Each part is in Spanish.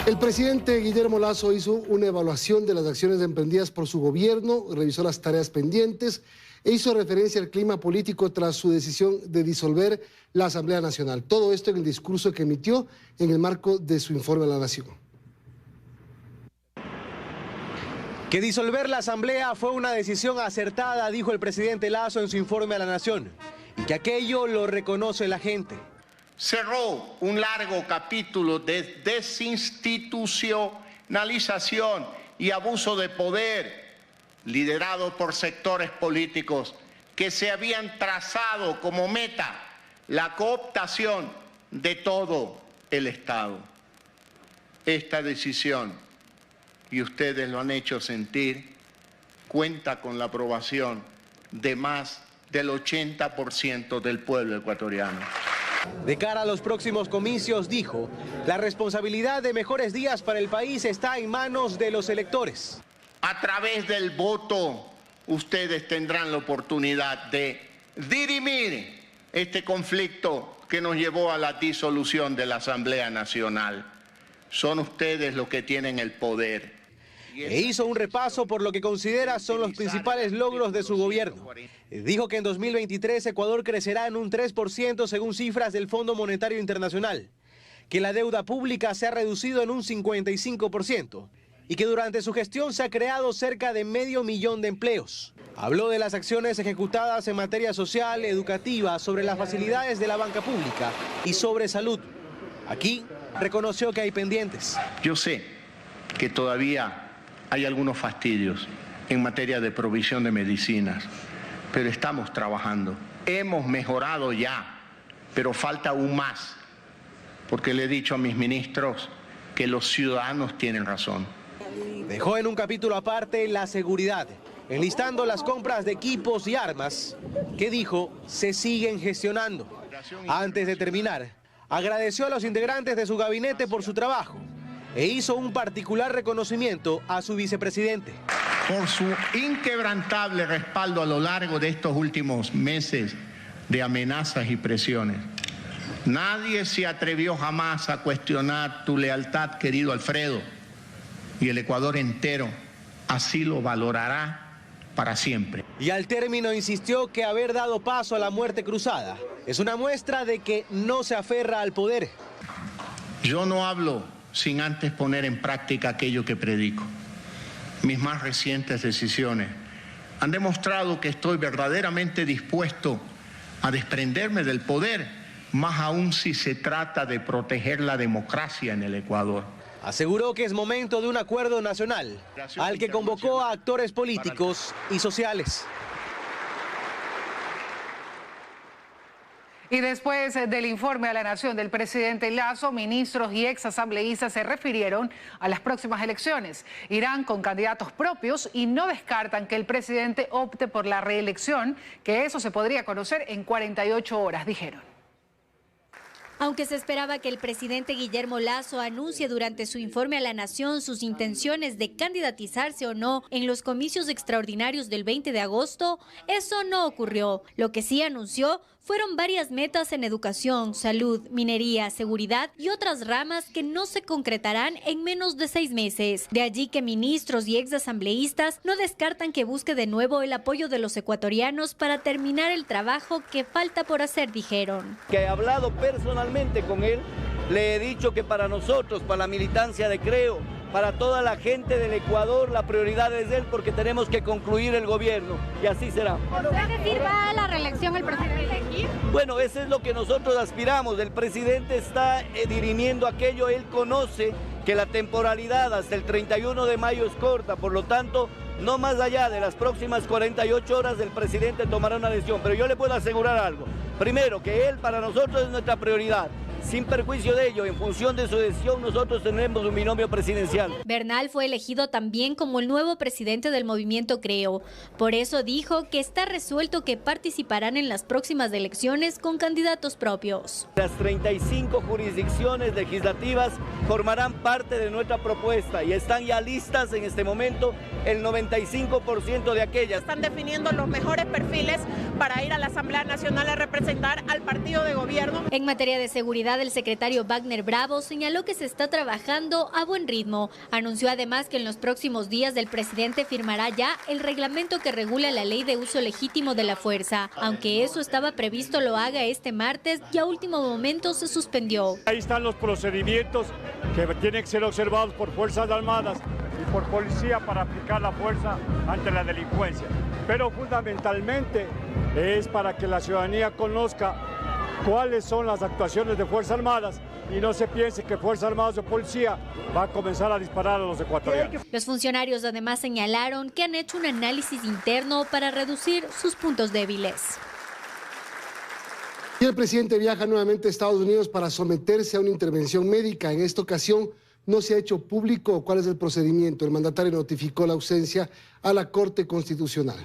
El presidente Guillermo Lasso hizo una evaluación de las acciones emprendidas por su gobierno, revisó las tareas pendientes e hizo referencia al clima político tras su decisión de disolver la Asamblea Nacional. Todo esto en el discurso que emitió en el marco de su informe a la Nación. Que disolver la Asamblea fue una decisión acertada, dijo el presidente Lasso en su informe a la Nación, y que aquello lo reconoce la gente. Cerró un largo capítulo de desinstitucionalización y abuso de poder liderado por sectores políticos que se habían trazado como meta la cooptación de todo el Estado. Esta decisión, y ustedes lo han hecho sentir, cuenta con la aprobación de más del 80% del pueblo ecuatoriano. De cara a los próximos comicios, dijo, la responsabilidad de mejores días para el país está en manos de los electores. A través del voto, ustedes tendrán la oportunidad de dirimir este conflicto que nos llevó a la disolución de la Asamblea Nacional. Son ustedes los que tienen el poder. E hizo un repaso por lo que considera son los principales logros de su gobierno. Dijo que en 2023 Ecuador crecerá en un 3% según cifras del Fondo Monetario Internacional, que la deuda pública se ha reducido en un 55% y que durante su gestión se ha creado cerca de 500.000 de empleos. Habló de las acciones ejecutadas en materia social, educativa, sobre las facilidades de la banca pública y sobre salud. Aquí reconoció que hay pendientes. Yo sé que todavía hay algunos fastidios en materia de provisión de medicinas, pero estamos trabajando. Hemos mejorado ya, pero falta aún más, porque le he dicho a mis ministros que los ciudadanos tienen razón. Dejó en un capítulo aparte la seguridad, enlistando las compras de equipos y armas que dijo se siguen gestionando. Antes de terminar, agradeció a los integrantes de su gabinete por su trabajo e hizo un particular reconocimiento a su vicepresidente. Por su inquebrantable respaldo a lo largo de estos últimos meses de amenazas y presiones. Nadie se atrevió jamás a cuestionar tu lealtad, querido Alfredo, y el Ecuador entero así lo valorará para siempre. Y al término insistió que haber dado paso a la muerte cruzada es una muestra de que no se aferra al poder. Yo no hablo sin antes poner en práctica aquello que predico. Mis más recientes decisiones han demostrado que estoy verdaderamente dispuesto a desprenderme del poder, más aún si se trata de proteger la democracia en el Ecuador. Aseguró que es momento de un acuerdo nacional al que convocó a actores políticos y sociales. Y después del informe a la Nación del presidente Lasso, ministros y exasambleístas se refirieron a las próximas elecciones. Irán con candidatos propios y no descartan que el presidente opte por la reelección, que eso se podría conocer en 48 horas, dijeron. Aunque se esperaba que el presidente Guillermo Lasso anuncie durante su informe a la Nación sus intenciones de candidatizarse o no en los comicios extraordinarios del 20 de agosto, eso no ocurrió. Lo que sí anunció fueron varias metas en educación, salud, minería, seguridad y otras ramas que no se concretarán en menos de 6 meses. De allí que ministros y exasambleístas no descartan que busque de nuevo el apoyo de los ecuatorianos para terminar el trabajo que falta por hacer, dijeron. Que he hablado personalmente con él, le he dicho que para nosotros, para la militancia de Creo, para toda la gente del Ecuador, la prioridad es él porque tenemos que concluir el gobierno y así será. ¿Es decir, va a la reelección el presidente? Bueno, eso es lo que nosotros aspiramos. El presidente está dirimiendo aquello, él conoce que la temporalidad hasta el 31 de mayo es corta, por lo tanto, no más allá de las próximas 48 horas el presidente tomará una decisión. Pero yo le puedo asegurar algo. Primero, que él para nosotros es nuestra prioridad. Sin perjuicio de ello, en función de su decisión, nosotros tendremos un binomio presidencial. Bernal fue elegido también como el nuevo presidente del movimiento Creo. Por eso dijo que está resuelto que participarán en las próximas elecciones con candidatos propios. Las 35 jurisdicciones legislativas formarán parte de nuestra propuesta y están ya listas en este momento el 95% de aquellas. Están definiendo los mejores perfiles para ir a la Asamblea Nacional a representar al partido de gobierno. En materia de seguridad, Seguridad, el secretario Wagner Bravo señaló que se está trabajando a buen ritmo. Anunció además que en los próximos días el presidente firmará ya el reglamento que regula la ley de uso legítimo de la fuerza. Aunque eso estaba previsto lo haga este martes, y a último momento se suspendió. Ahí están los procedimientos que tienen que ser observados por Fuerzas Armadas y por policía para aplicar la fuerza ante la delincuencia. Pero fundamentalmente es para que la ciudadanía conozca cuáles son las actuaciones de Fuerzas Armadas y no se piense que Fuerzas Armadas o policía va a comenzar a disparar a los ecuatorianos. Los funcionarios además señalaron que han hecho un análisis interno para reducir sus puntos débiles. Y el presidente viaja nuevamente a Estados Unidos para someterse a una intervención médica. En esta ocasión no se ha hecho público cuál es el procedimiento. El mandatario notificó la ausencia a la Corte Constitucional.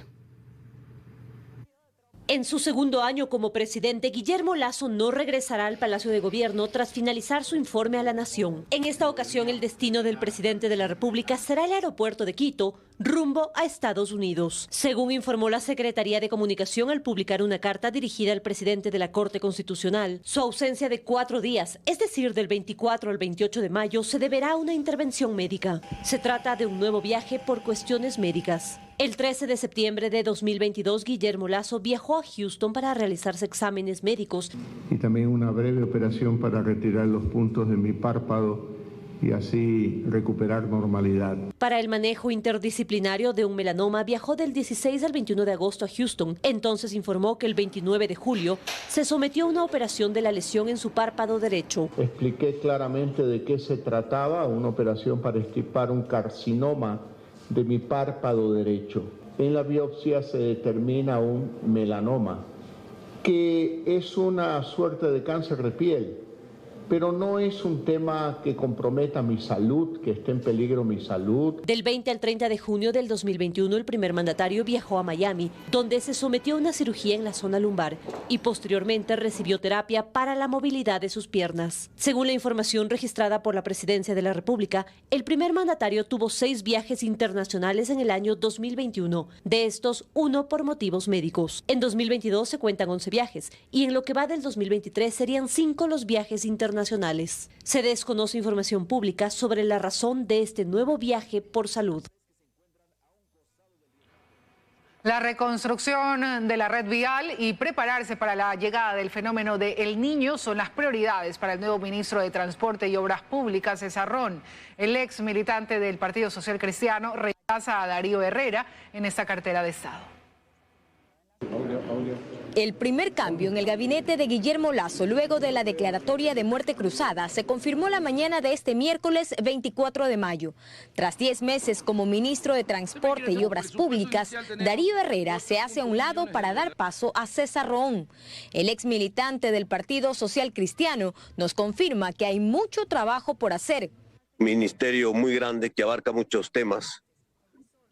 En su segundo año como presidente, Guillermo Lasso no regresará al Palacio de Gobierno tras finalizar su informe a la nación. En esta ocasión, el destino del presidente de la República será el aeropuerto de Quito, rumbo a Estados Unidos. Según informó la Secretaría de Comunicación al publicar una carta dirigida al presidente de la Corte Constitucional, su ausencia de 4 días, es decir, del 24 al 28 de mayo, se deberá a una intervención médica. Se trata de un nuevo viaje por cuestiones médicas. El 13 de septiembre de 2022, Guillermo Lasso viajó a Houston para realizarse exámenes médicos. Y también una breve operación para retirar los puntos de mi párpado y así recuperar normalidad. Para el manejo interdisciplinario de un melanoma, viajó del 16 al 21 de agosto a Houston. Entonces informó que el 29 de julio se sometió a una operación de la lesión en su párpado derecho. Expliqué claramente de qué se trataba, una operación para extirpar un carcinoma de mi párpado derecho. En la biopsia se determina un melanoma, que es una suerte de cáncer de piel, pero no es un tema que comprometa mi salud, que esté en peligro mi salud. Del 20 al 30 de junio del 2021, el primer mandatario viajó a Miami, donde se sometió a una cirugía en la zona lumbar y posteriormente recibió terapia para la movilidad de sus piernas. Según la información registrada por la Presidencia de la República, el primer mandatario tuvo 6 viajes internacionales en el año 2021, de estos 1 por motivos médicos. En 2022 se cuentan 11 viajes y en lo que va del 2023 serían 5 los viajes internacionales. Se desconoce información pública sobre la razón de este nuevo viaje por salud. La reconstrucción de la red vial y prepararse para la llegada del fenómeno de El Niño son las prioridades para el nuevo ministro de Transporte y Obras Públicas, César Rón. El ex militante del Partido Social Cristiano reemplaza a Darío Herrera en esta cartera de Estado. El primer cambio en el gabinete de Guillermo Lasso luego de la declaratoria de muerte cruzada se confirmó la mañana de este miércoles 24 de mayo. Tras 10 meses como ministro de Transporte y Obras Públicas, Darío Herrera se hace a un lado para dar paso a César Rón. El ex militante del Partido Social Cristiano nos confirma que hay mucho trabajo por hacer. Ministerio muy grande que abarca muchos temas.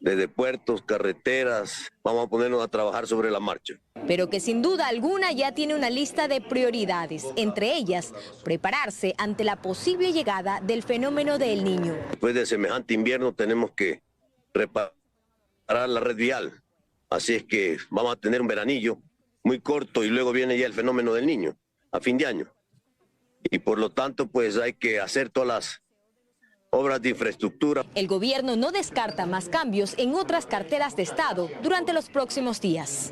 Desde puertos, carreteras, vamos a ponernos a trabajar sobre la marcha. Pero que sin duda alguna ya tiene una lista de prioridades, entre ellas, prepararse ante la posible llegada del fenómeno de El Niño. Después de semejante invierno tenemos que reparar la red vial, así es que vamos a tener un veranillo muy corto y luego viene ya el fenómeno del Niño, a fin de año. Y por lo tanto, pues hay que hacer todas las obras de infraestructura. El gobierno no descarta más cambios en otras carteras de Estado durante los próximos días.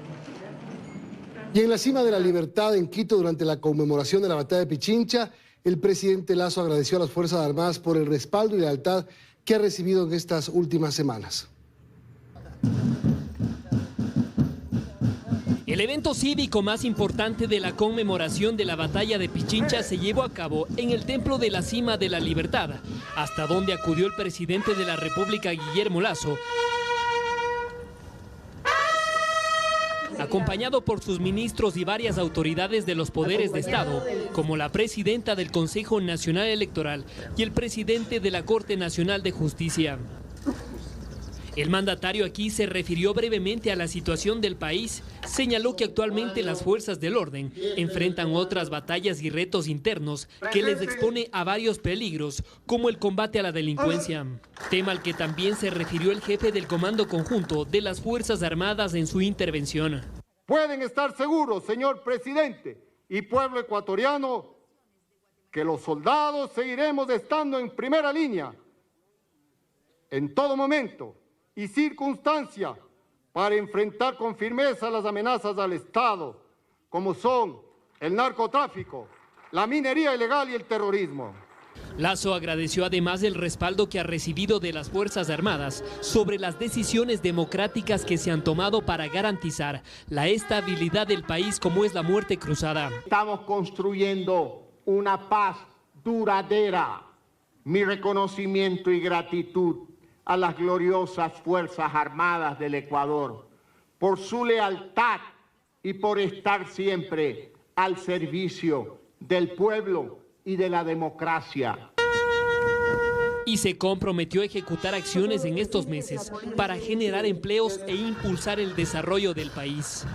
Y en la cima de la libertad en Quito, durante la conmemoración de la batalla de Pichincha, el presidente Lasso agradeció a las Fuerzas Armadas por el respaldo y lealtad que ha recibido en estas últimas semanas. El evento cívico más importante de la conmemoración de la batalla de Pichincha se llevó a cabo en el Templo de la Cima de la Libertad, hasta donde acudió el presidente de la República, Guillermo Lasso, acompañado por sus ministros y varias autoridades de los poderes de Estado, como la presidenta del Consejo Nacional Electoral y el presidente de la Corte Nacional de Justicia. El mandatario aquí se refirió brevemente a la situación del país, señaló que actualmente las fuerzas del orden enfrentan otras batallas y retos internos que les expone a varios peligros, como el combate a la delincuencia, tema al que también se refirió el jefe del Comando Conjunto de las Fuerzas Armadas en su intervención. Pueden estar seguros, señor presidente y pueblo ecuatoriano, que los soldados seguiremos estando en primera línea en todo momento y circunstancia para enfrentar con firmeza las amenazas al Estado, como son el narcotráfico, la minería ilegal y el terrorismo. Lasso agradeció además el respaldo que ha recibido de las Fuerzas Armadas sobre las decisiones democráticas que se han tomado para garantizar la estabilidad del país, como es la muerte cruzada. Estamos construyendo una paz duradera. Mi reconocimiento y gratitud a las gloriosas Fuerzas Armadas del Ecuador por su lealtad y por estar siempre al servicio del pueblo y de la democracia. Y se comprometió a ejecutar acciones en estos meses para generar empleos e impulsar el desarrollo del país.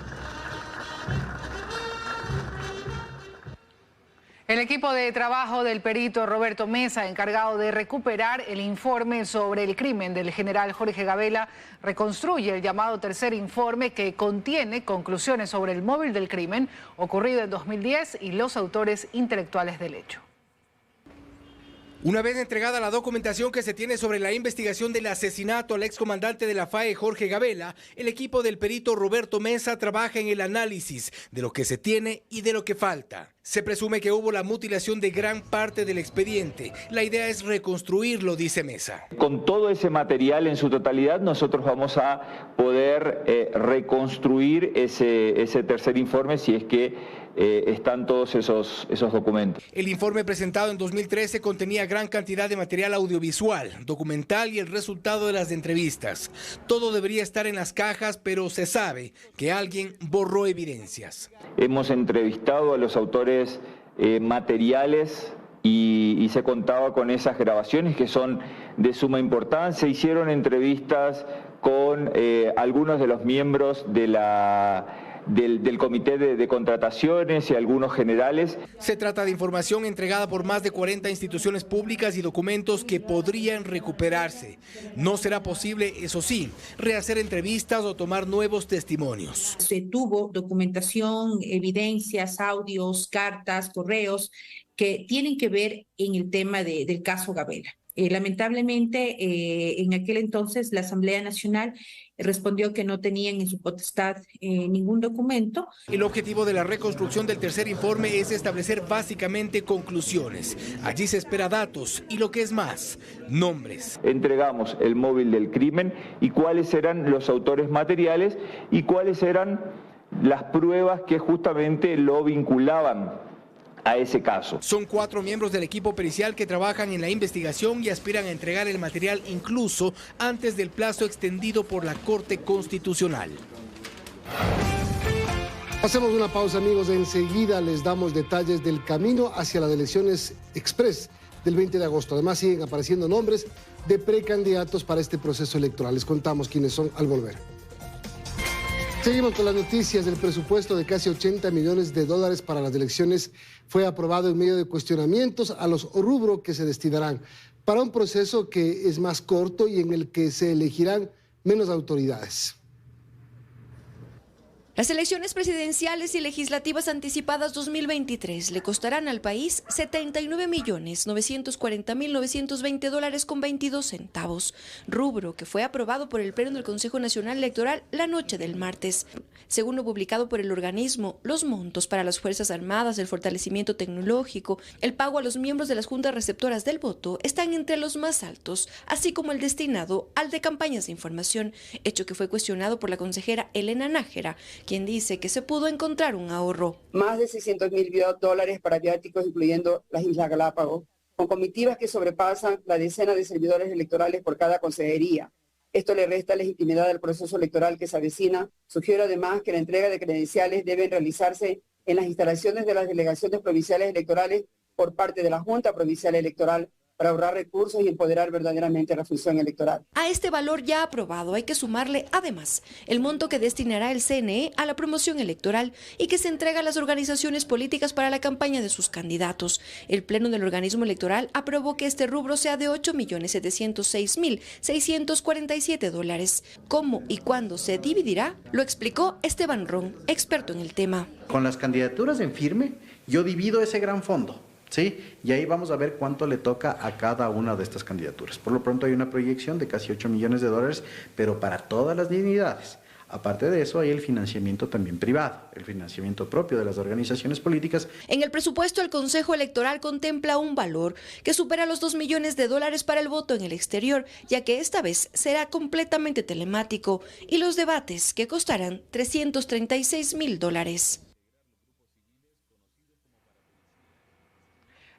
El equipo de trabajo del perito Roberto Mesa, encargado de recuperar el informe sobre el crimen del general Jorge Gabela, reconstruye el llamado tercer informe que contiene conclusiones sobre el móvil del crimen ocurrido en 2010 y los autores intelectuales del hecho. Una vez entregada la documentación que se tiene sobre la investigación del asesinato al excomandante de la FAE Jorge Gabela, el equipo del perito Roberto Mesa trabaja en el análisis de lo que se tiene y de lo que falta. Se presume que hubo la mutilación de gran parte del expediente. La idea es reconstruirlo, dice Mesa. Con todo ese material en su totalidad, nosotros vamos a poder reconstruir ese tercer informe si es que están todos esos documentos. El informe presentado en 2013 contenía gran cantidad de material audiovisual, documental y el resultado de las entrevistas. Todo debería estar en las cajas, pero se sabe que alguien borró evidencias. Hemos entrevistado a los autores materiales y se contaba con esas grabaciones que son de suma importancia. Hicieron entrevistas con algunos de los miembros del comité de contrataciones y algunos generales. Se trata de información entregada por más de 40 instituciones públicas y documentos que podrían recuperarse. No será posible, eso sí, rehacer entrevistas o tomar nuevos testimonios. Se tuvo documentación, evidencias, audios, cartas, correos que tienen que ver en el tema del caso Gabela. Lamentablemente, en aquel entonces la Asamblea Nacional respondió que no tenían en su potestad ningún documento. El objetivo de la reconstrucción del tercer informe es establecer básicamente conclusiones. Allí se espera datos y, lo que es más, nombres. Entregamos el móvil del crimen y cuáles eran los autores materiales y cuáles eran las pruebas que justamente lo vinculaban a ese caso. Son 4 miembros del equipo pericial que trabajan en la investigación y aspiran a entregar el material incluso antes del plazo extendido por la Corte Constitucional. Hacemos una pausa, amigos. Enseguida les damos detalles del camino hacia las elecciones express del 20 de agosto. Además, siguen apareciendo nombres de precandidatos para este proceso electoral. Les contamos quiénes son al volver. Seguimos con las noticias. El presupuesto de casi $80 millones para las elecciones fue aprobado en medio de cuestionamientos a los rubros que se destinarán para un proceso que es más corto y en el que se elegirán menos autoridades. Las elecciones presidenciales y legislativas anticipadas 2023 le costarán al país $79.940.920.22, rubro que fue aprobado por el Pleno del Consejo Nacional Electoral la noche del martes. Según lo publicado por el organismo, los montos para las Fuerzas Armadas, el fortalecimiento tecnológico, el pago a los miembros de las juntas receptoras del voto están entre los más altos, así como el destinado al de campañas de información, hecho que fue cuestionado por la consejera Elena Nájera, quien dice que se pudo encontrar un ahorro. Más de $600.000 para viáticos, incluyendo las Islas Galápagos, con comitivas que sobrepasan la decena de servidores electorales por cada consejería. Esto le resta legitimidad al proceso electoral que se avecina. Sugiero además que la entrega de credenciales debe realizarse en las instalaciones de las delegaciones provinciales electorales por parte de la Junta Provincial Electoral, para ahorrar recursos y empoderar verdaderamente la función electoral. A este valor ya aprobado hay que sumarle, además, el monto que destinará el CNE a la promoción electoral y que se entrega a las organizaciones políticas para la campaña de sus candidatos. El Pleno del organismo electoral aprobó que este rubro sea de $8.706.647. ¿Cómo y cuándo se dividirá? Lo explicó Esteban Ron, experto en el tema. Con las candidaturas en firme, yo divido ese gran fondo. ¿sí? Y ahí vamos a ver cuánto le toca a cada una de estas candidaturas. Por lo pronto hay una proyección de casi $8 millones, pero para todas las dignidades. Aparte de eso, hay el financiamiento también privado, el financiamiento propio de las organizaciones políticas. En el presupuesto, el Consejo Electoral contempla un valor que supera los $2 millones para el voto en el exterior, ya que esta vez será completamente telemático, y los debates que costarán $336.000.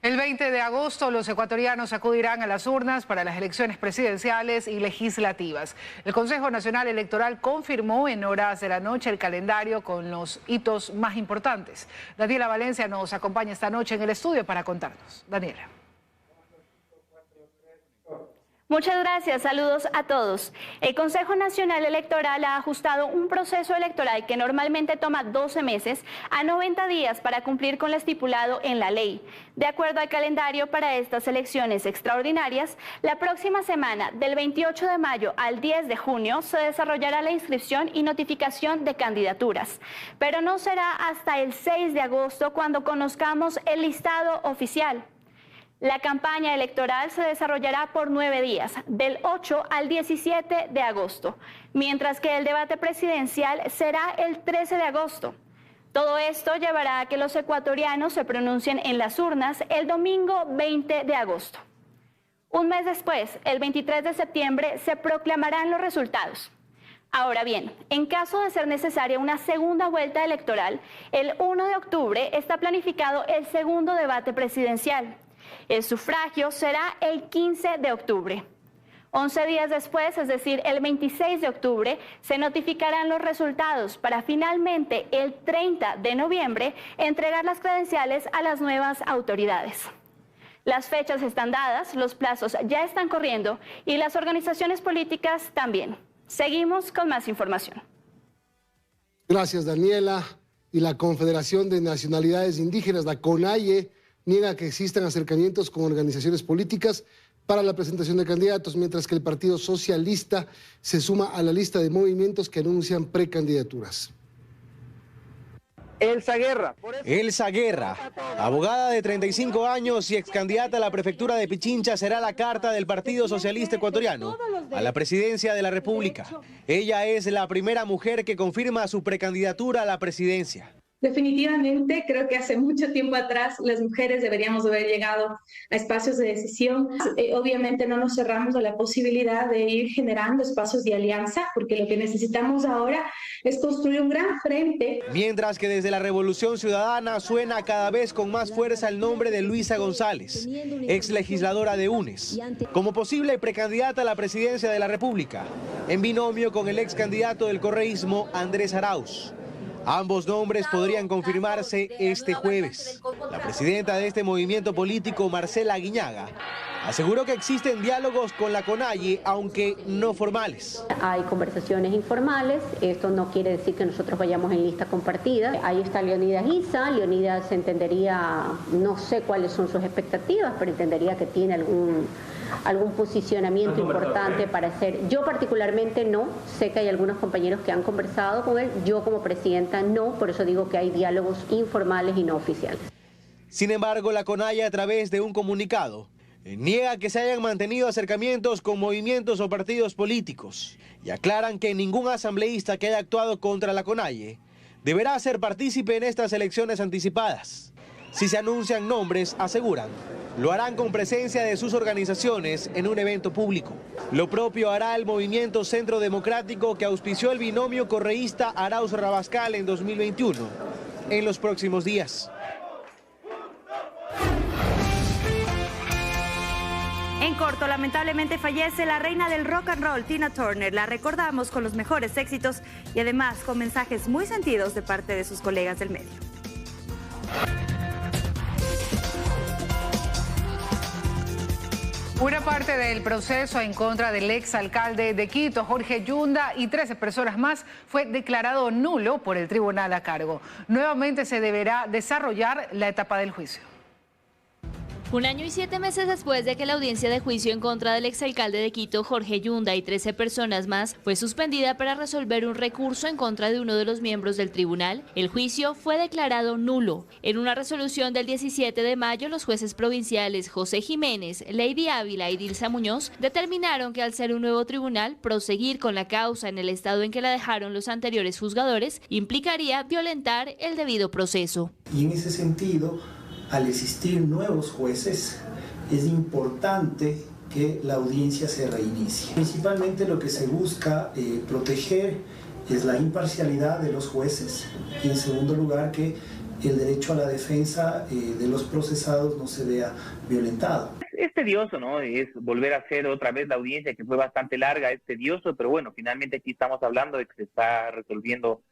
El 20 de agosto los ecuatorianos acudirán a las urnas para las elecciones presidenciales y legislativas. El Consejo Nacional Electoral confirmó en horas de la noche el calendario con los hitos más importantes. Daniela Valencia nos acompaña esta noche en el estudio para contarnos. Daniela. Muchas gracias, saludos a todos. El Consejo Nacional Electoral ha ajustado un proceso electoral que normalmente toma 12 meses a 90 días para cumplir con lo estipulado en la ley. De acuerdo al calendario para estas elecciones extraordinarias, la próxima semana, del 28 de mayo al 10 de junio, se desarrollará la inscripción y notificación de candidaturas. Pero no será hasta el 6 de agosto cuando conozcamos el listado oficial. La campaña electoral se desarrollará por 9 días, del 8 al 17 de agosto, mientras que el debate presidencial será el 13 de agosto. Todo esto llevará a que los ecuatorianos se pronuncien en las urnas el domingo 20 de agosto. Un mes después, el 23 de septiembre, se proclamarán los resultados. Ahora bien, en caso de ser necesaria una segunda vuelta electoral, el 1 de octubre está planificado el segundo debate presidencial. El sufragio será el 15 de octubre. 11 días después, es decir, el 26 de octubre, se notificarán los resultados para finalmente el 30 de noviembre entregar las credenciales a las nuevas autoridades. Las fechas están dadas, los plazos ya están corriendo y las organizaciones políticas también. Seguimos con más información. Gracias, Daniela. Y la Confederación de Nacionalidades Indígenas, la CONAIE, niega que existan acercamientos con organizaciones políticas para la presentación de candidatos, mientras que el Partido Socialista se suma a la lista de movimientos que anuncian precandidaturas. Elsa Guerra, abogada de 35 años y excandidata a la prefectura de Pichincha, será la carta del Partido Socialista Ecuatoriano a la presidencia de la República. Ella es la primera mujer que confirma su precandidatura a la presidencia. Definitivamente, creo que hace mucho tiempo atrás las mujeres deberíamos haber llegado a espacios de decisión. Obviamente no nos cerramos a la posibilidad de ir generando espacios de alianza, porque lo que necesitamos ahora es construir un gran frente. Mientras que desde la Revolución Ciudadana suena cada vez con más fuerza el nombre de Luisa González, ex legisladora de UNES, como posible precandidata a la presidencia de la República, en binomio con el ex candidato del correísmo Andrés Arauz. Ambos nombres podrían confirmarse este jueves. La presidenta de este movimiento político, Marcela Aguiñaga, aseguró que existen diálogos con la CONAIE, aunque no formales. Hay conversaciones informales, esto no quiere decir que nosotros vayamos en lista compartida. Ahí está Leonidas Issa, Leonidas entendería, no sé cuáles son sus expectativas, pero entendería que tiene algún posicionamiento importante para hacer. Yo particularmente no, sé que hay algunos compañeros que han conversado con él, yo como presidenta no, por eso digo que hay diálogos informales y no oficiales. Sin embargo, la CONAIE, a través de un comunicado, niega que se hayan mantenido acercamientos con movimientos o partidos políticos y aclaran que ningún asambleísta que haya actuado contra la CONAIE deberá ser partícipe en estas elecciones anticipadas. Si se anuncian nombres, aseguran, lo harán con presencia de sus organizaciones en un evento público. Lo propio hará el Movimiento Centro Democrático, que auspició el binomio correísta Arauz-Rabascal en 2021, en los próximos días. En corto, lamentablemente fallece la reina del rock and roll, Tina Turner. La recordamos con los mejores éxitos y además con mensajes muy sentidos de parte de sus colegas del medio. Una parte del proceso en contra del exalcalde de Quito, Jorge Yunda, y 13 personas más fue declarado nulo por el tribunal a cargo. Nuevamente se deberá desarrollar la etapa del juicio. Un año y 7 meses después de que la audiencia de juicio en contra del exalcalde de Quito, Jorge Yunda, y 13 personas más fue suspendida para resolver un recurso en contra de uno de los miembros del tribunal, el juicio fue declarado nulo. En una resolución del 17 de mayo, los jueces provinciales José Jiménez, Lady Ávila y Dilsa Muñoz determinaron que al ser un nuevo tribunal, proseguir con la causa en el estado en que la dejaron los anteriores juzgadores implicaría violentar el debido proceso. Y en ese sentido, al existir nuevos jueces, es importante que la audiencia se reinicie. Principalmente lo que se busca proteger es la imparcialidad de los jueces y, en segundo lugar, que el derecho a la defensa de los procesados no se vea violentado. Es tedioso, ¿no? Es volver a hacer otra vez la audiencia, que fue bastante larga, es tedioso, pero bueno, finalmente aquí estamos hablando de que se está resolviendo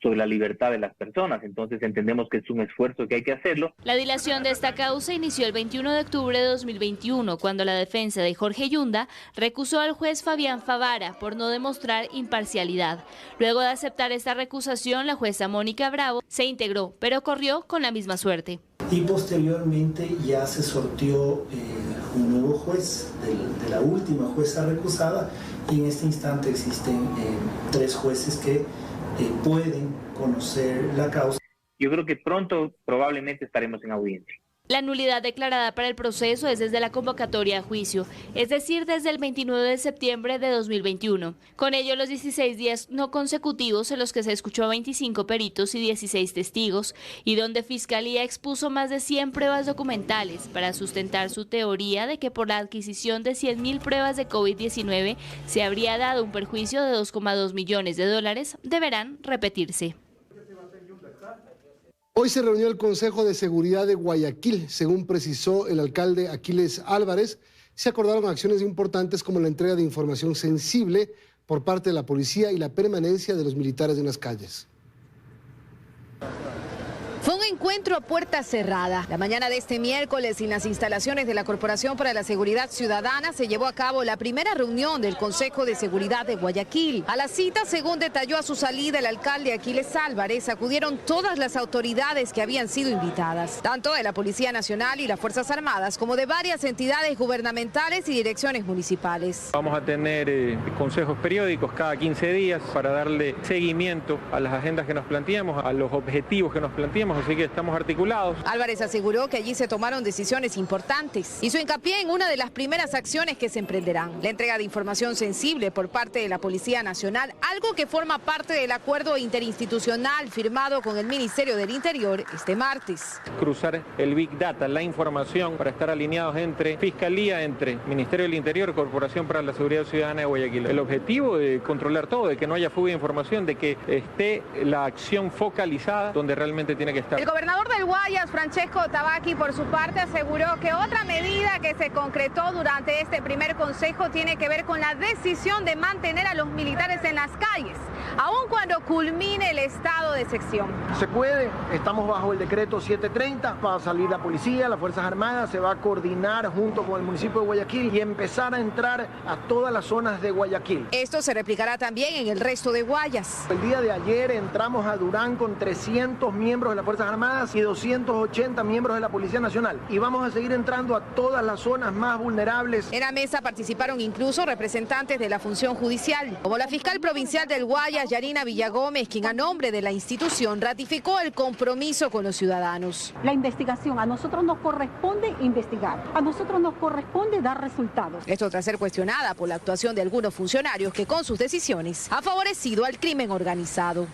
sobre la libertad de las personas, entonces entendemos que es un esfuerzo que hay que hacerlo. La dilación de esta causa inició el 21 de octubre de 2021, cuando la defensa de Jorge Yunda recusó al juez Fabián Favara por no demostrar imparcialidad. Luego de aceptar esta recusación, la jueza Mónica Bravo se integró, pero corrió con la misma suerte. Y posteriormente ya se sorteó un nuevo juez de la última jueza recusada, y en este instante existen 3 jueces que pueden conocer la causa. Yo creo que pronto probablemente estaremos en audiencia. La nulidad declarada para el proceso es desde la convocatoria a juicio, es decir, desde el 29 de septiembre de 2021. Con ello, los 16 días no consecutivos en los que se escuchó a 25 peritos y 16 testigos, y donde Fiscalía expuso más de 100 pruebas documentales para sustentar su teoría de que por la adquisición de 100.000 pruebas de COVID-19 se habría dado un perjuicio de $2,2 millones, deberán repetirse. Hoy se reunió el Consejo de Seguridad de Guayaquil. Según precisó el alcalde Aquiles Álvarez, se acordaron acciones importantes como la entrega de información sensible por parte de la policía y la permanencia de los militares en las calles. Fue un encuentro a puerta cerrada. La mañana de este miércoles, en las instalaciones de la Corporación para la Seguridad Ciudadana, se llevó a cabo la primera reunión del Consejo de Seguridad de Guayaquil. A la cita, según detalló a su salida el alcalde Aquiles Álvarez, acudieron todas las autoridades que habían sido invitadas, tanto de la Policía Nacional y las Fuerzas Armadas, como de varias entidades gubernamentales y direcciones municipales. Vamos a tener consejos periódicos cada 15 días para darle seguimiento a las agendas que nos planteamos, a los objetivos que nos planteamos. Así que estamos articulados. Álvarez aseguró que allí se tomaron decisiones importantes. Hizo hincapié en una de las primeras acciones que se emprenderán: la entrega de información sensible por parte de la Policía Nacional, algo que forma parte del acuerdo interinstitucional firmado con el Ministerio del Interior este martes. Cruzar el Big Data, la información, para estar alineados entre Fiscalía, entre Ministerio del Interior, Corporación para la Seguridad Ciudadana de Guayaquil. El objetivo de controlar todo, de que no haya fuga de información, de que esté la acción focalizada donde realmente tiene que estar. El gobernador del Guayas, Francesco Tabaqui, por su parte aseguró que otra medida que se concretó durante este primer consejo tiene que ver con la decisión de mantener a los militares en las calles, aun cuando culmine el estado de excepción. Se puede, estamos bajo el decreto 730, va a salir la policía, las Fuerzas Armadas, se va a coordinar junto con el municipio de Guayaquil y empezar a entrar a todas las zonas de Guayaquil. Esto se replicará también en el resto de Guayas. El día de ayer entramos a Durán con 300 miembros de las Fuerzas Armadas y 280 miembros de la Policía Nacional. Y vamos a seguir entrando a todas las zonas más vulnerables. En la mesa participaron incluso representantes de la función judicial, como la fiscal provincial del Guayas, Yarina Villagómez, quien a nombre de la institución ratificó el compromiso con los ciudadanos. La investigación, a nosotros nos corresponde investigar, a nosotros nos corresponde dar resultados. Esto tras ser cuestionada por la actuación de algunos funcionarios que con sus decisiones ha favorecido al crimen organizado.